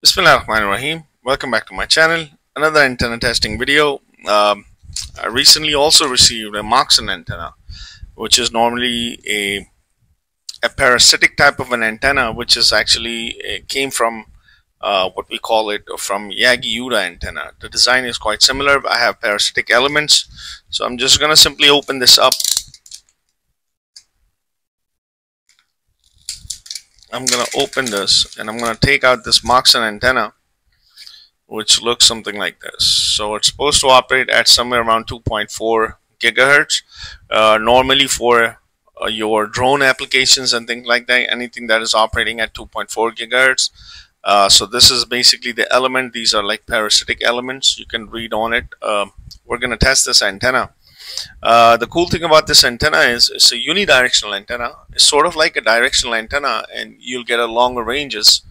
Bismillahirrahmanirrahim. Welcome back to my channel. Another antenna testing video. I recently also received a Moxon antenna, which is normally a parasitic type of an antenna, which is actually came from what we call it from Yagi-Uda antenna. The design is quite similar. I have parasitic elements, so I'm just gonna simply open this up. I'm gonna open this and I'm gonna take out this Moxon antenna, which looks something like this. So it's supposed to operate at somewhere around 2.4 gigahertz. Normally for your drone applications and things like that, anything that is operating at 2.4 gigahertz. So this is basically the element. These are like parasitic elements. You can read on it. We're going to test this antenna. The cool thing about this antenna is it's a unidirectional antenna. It's sort of like a directional antenna, and you'll get a longer ranges.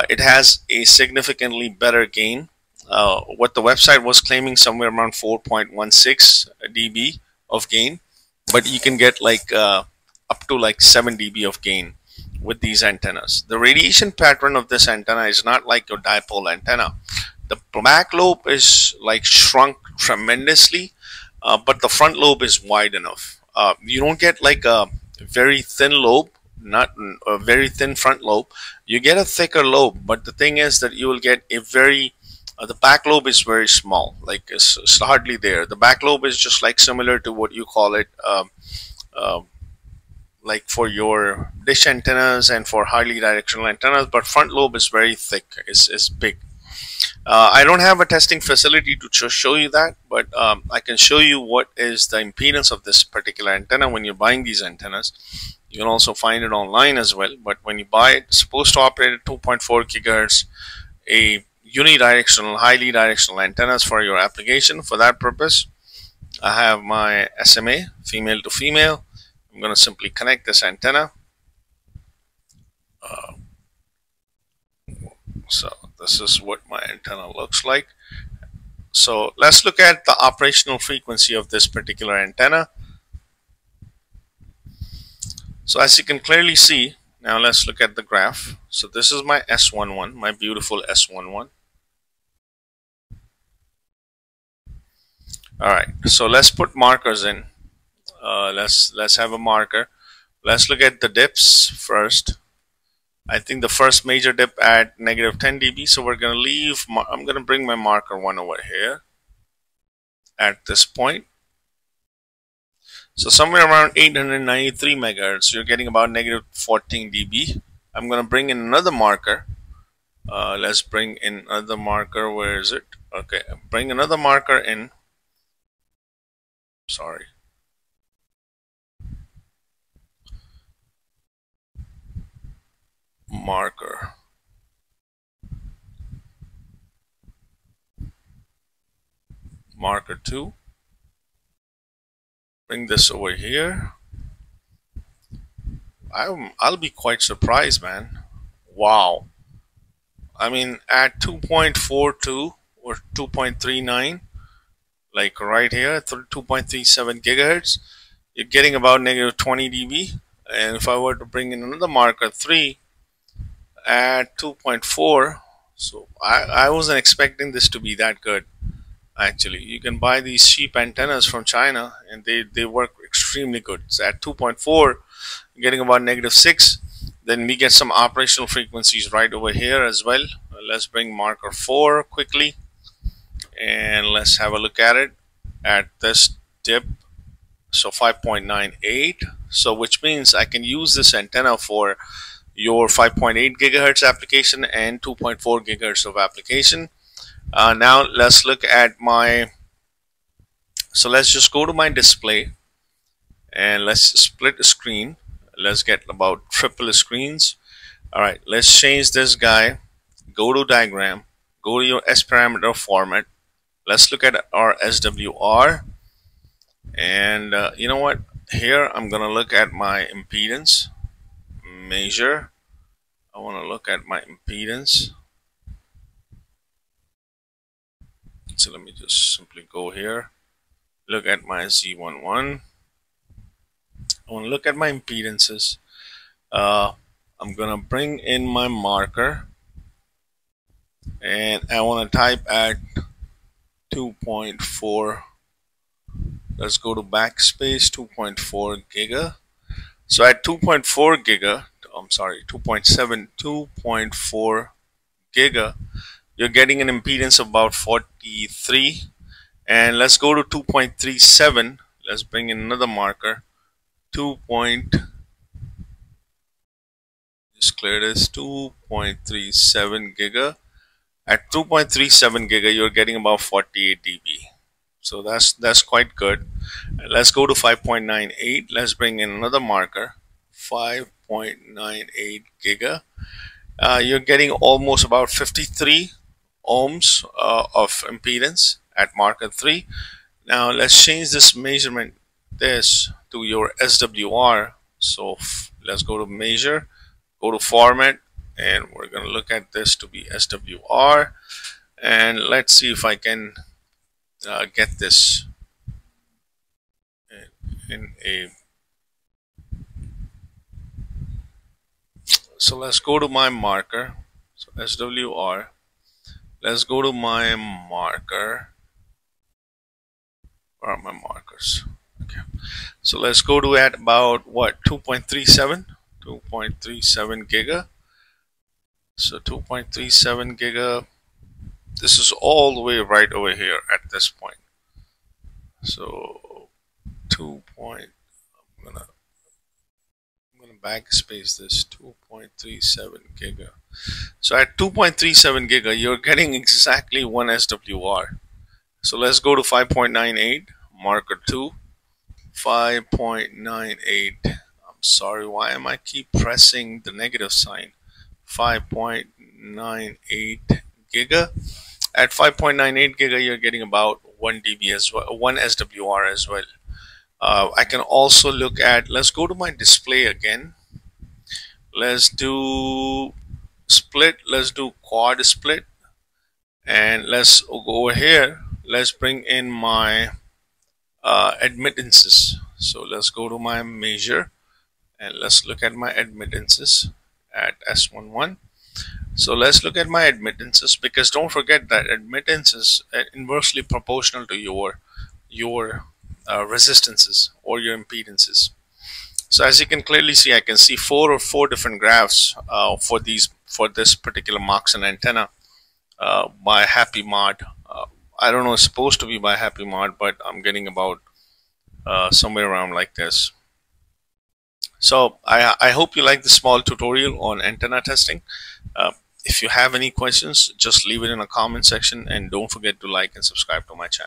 It has a significantly better gain. What the website was claiming, somewhere around 4.16 dB of gain, but you can get like up to like 7 dB of gain with these antennas. The radiation pattern of this antenna is not like your dipole antenna. The back lobe is like shrunk tremendously, but the front lobe is wide enough. You don't get like a very thin lobe, not a very thin front lobe. You get a thicker lobe, but the thing is that you will get a very the back lobe is very small, like it's hardly there. The back lobe is just like similar to what you call it like for your dish antennas and for highly directional antennas, but front lobe is very thick, is big. I don't have a testing facility to show you that, but I can show you what is the impedance of this particular antenna when you're buying these antennas. You can also find it online as well, but when you buy it, it's supposed to operate at 2.4 gigahertz, a unidirectional, highly directional antennas for your application. For that purpose, I have my SMA, female to female. I'm going to simply connect this antenna. So this is what my antenna looks like. So let's look at the operational frequency of this particular antenna. So as you can clearly see, now let's look at the graph. So this is my S11, my beautiful S11. Alright, so let's put markers in. Let's have a marker. Let's look at the dips first. I think the first major dip at negative 10 dB, so we're going to leave. I'm going to bring my marker 1 over here at this point. So somewhere around 893 megahertz, you're getting about negative 14 dB. I'm going to bring in another marker. Let's bring in another marker. Where is it? Okay, bring another marker in. Sorry. Marker. Marker 2. Bring this over here. I'll be quite surprised, man. Wow. I mean, at 2.42 or 2.39, like right here, 2.37 gigahertz, you're getting about negative 20 dB. And if I were to bring in another marker 3 at 2.4, so I wasn't expecting this to be that good. Actually, you can buy these cheap antennas from China and they work extremely good. So at 2.4, getting about negative 6. Then we get some operational frequencies right over here as well. Let's bring marker 4 quickly and let's have a look at it at this dip. So 5.98, so which means I can use this antenna for your 5.8 gigahertz application and 2.4 gigahertz of application. Now let's look at my, so let's just go to my display and let's split the screen. Let's get about triple screens. Alright, let's change this guy. Go to diagram, go to your S parameter format. Let's look at our SWR. And you know what? Here I'm gonna look at my impedance. Measure. I want to look at my impedance. So let me just simply go here. Look at my Z11. I want to look at my impedances. I'm gonna bring in my marker and I want to type at 2.4. Let's go to backspace, 2.4 giga. So at 2.4 giga, I'm sorry, 2.7, 2.4 giga, you're getting an impedance of about 43. And let's go to 2.37. Let's bring in another marker. 2. Just clear this. 2.37 giga. At 2.37 giga, you're getting about 48 dB. So that's quite good. Let's go to 5.98. Let's bring in another marker. 5.98 giga. You're getting almost about 53 ohms of impedance at marker 3. Now let's change this measurement to your SWR. So let's go to measure, go to format, and we're going to look at this to be SWR. And let's see if I can get this in a. So let's go to my marker. So SWR. Let's go to my marker. Where are my markers? Okay. So let's go to at about what, 2.37 giga. So 2.37 giga. This is all the way right over here at this point. So I'm gonna backspace this. 2.37 giga. So at 2.37 giga, you're getting exactly 1 SWR. So let's go to 5.98, marker 2, 5.98. I'm sorry, why am I keep pressing the negative sign? 5.98 giga. At 5.98 giga, you're getting about 1 dB as well, 1 SWR as well. I can also look at, let's go to my display again. Let's do split, let's do quad split, and let's go over here. Let's bring in my admittances. So let's go to my measure and let's look at my admittances at S11. So let's look at my admittances, because don't forget that admittance is inversely proportional to your resistances or your impedances. So as you can clearly see, I can see four different graphs for this particular Moxon antenna by Happy Mod. I don't know, it's supposed to be by Happy Mod, but I'm getting about somewhere around like this. So I hope you like the small tutorial on antenna testing. If you have any questions, just leave it in a comment section, and don't forget to like and subscribe to my channel.